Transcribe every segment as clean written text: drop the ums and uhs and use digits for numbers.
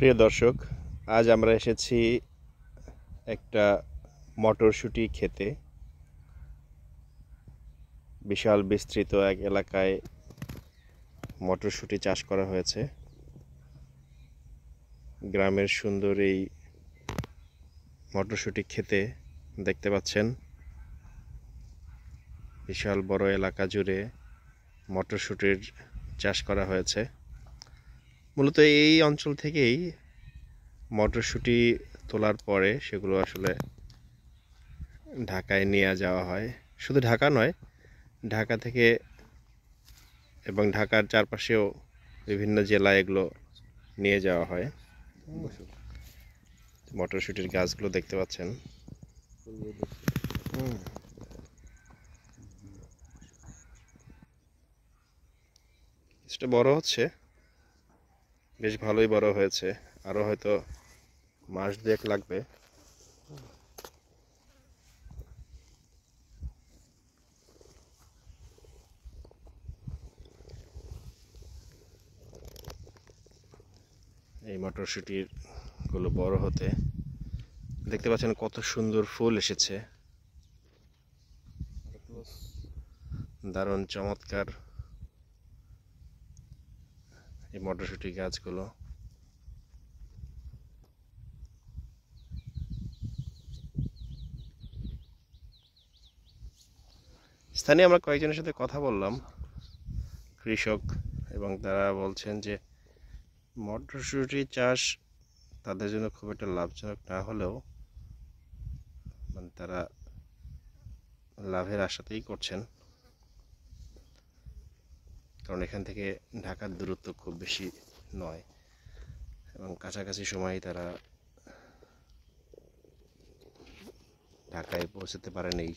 প্রিয় দর্শক, আজ আমরা এসেছি একটা মটরশুঁটি খেতে। বিশাল বিস্তৃত এক এলাকায় মটরশুঁটি চাষ করা হয়েছে। গ্রামের সুন্দর এই মটরশুঁটি খেতে দেখতে পাচ্ছেন, বিশাল বড় এলাকা জুড়ে মটরশুঁটির চাষ করা হয়েছে। মূলত এই অঞ্চল থেকেই মটরশুঁটি তোলার পরে সেগুলো আসলে ঢাকায় নিয়ে যাওয়া হয়। শুধু ঢাকা নয়, ঢাকা থেকে এবং ঢাকার চারপাশেও বিভিন্ন জেলায় এগুলো নিয়ে যাওয়া হয়। মটরশুঁটির গাছগুলো দেখতে পাচ্ছেন। কিছুটা বড় হচ্ছে, বেশ ভালোই বড় হয়েছে। আরো হয়তো মাস দুয়েক লাগবে। এই মটরশুঁটির গুলো বড় হতে দেখতে পাচ্ছেন কত সুন্দর ফুল এসেছে, দারুণ চমৎকার এই মটরশুঁটি গাছগুলো। স্থানীয় আমরা কয়েকজনের সাথে কথা বললাম, কৃষক, এবং তারা বলছেন যে মটরশুঁটি চাষ তাদের জন্য খুব একটা লাভজনক না হলেও তারা লাভের আশাতেই করছেন, কারণ এখান থেকে ঢাকার দূরত্ব খুব বেশি নয় এবং কাছাকাছি সময়ে তারা ঢাকায় পৌঁছাতে পারেন এই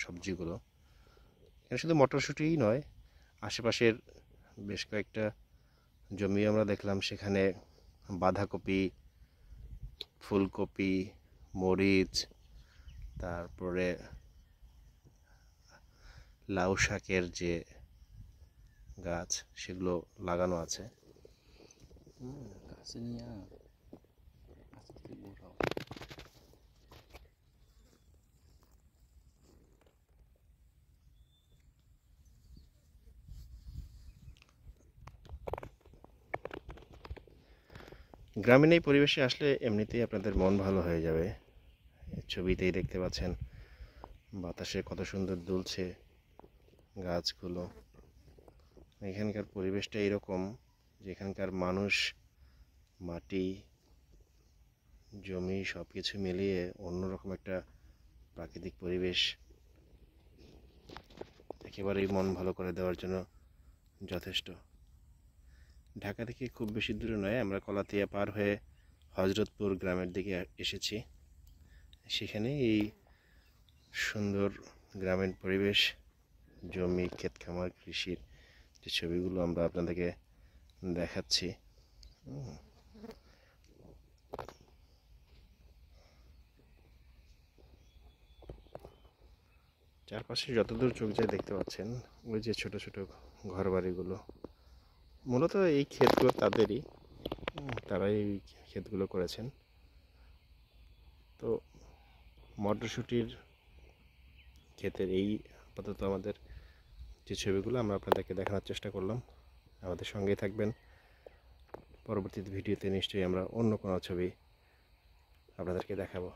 সবজিগুলো। এখানে শুধু মটরশুঁটিই নয়, আশেপাশের বেশ কয়েকটা জমি আমরা দেখলাম, সেখানে বাঁধাকপি, ফুলকপি, মরিচ, তারপরে লাউ শাকের যে গাছ সেগুলো লাগানো আছে। গ্রামীণ এই পরিবেশে আসলে এমনিতেই আপনাদের মন ভালো হয়ে যাবে। ছবিতেই দেখতে পাচ্ছেন বাতাসে কত সুন্দর দুলছে গাছগুলো। এখানকার পরিবেশটা এরকম যে এখানকার মানুষ, মাটি, জমি সব কিছু মিলিয়ে অন্যরকম একটা প্রাকৃতিক পরিবেশ, একেবারেই মন ভালো করে দেওয়ার জন্য যথেষ্ট। ঢাকা থেকে খুব বেশি দূরে নয়, আমরা কলাতিয়া পার হয়ে হজরতপুর গ্রামের দিকে এসেছি। সেখানে এই সুন্দর গ্রামীণ পরিবেশ, জমি, ক্ষেত খামার, কৃষির যে ছবিগুলো আমরা আপনাদেরকে দেখাচ্ছি। চারপাশে যতদূর চোখ যায় দেখতে পাচ্ছেন ওই যে ছোট ছোট ঘরবাড়িগুলো। মূলত এই ক্ষেতগুলো তাদেরই, তারাই এই ক্ষেতগুলো করেছেন। তো মটরশুঁটির ক্ষেতের এই আপাতত আমাদের যে ছবিগুলো আমরা আপনাদেরকে দেখানোর চেষ্টা করলাম। আমাদের সঙ্গেই থাকবেন। পরবর্তী ভিডিওতে নিশ্চয়ই আমরা অন্য কোনো ছবি আপনাদেরকে দেখাবো।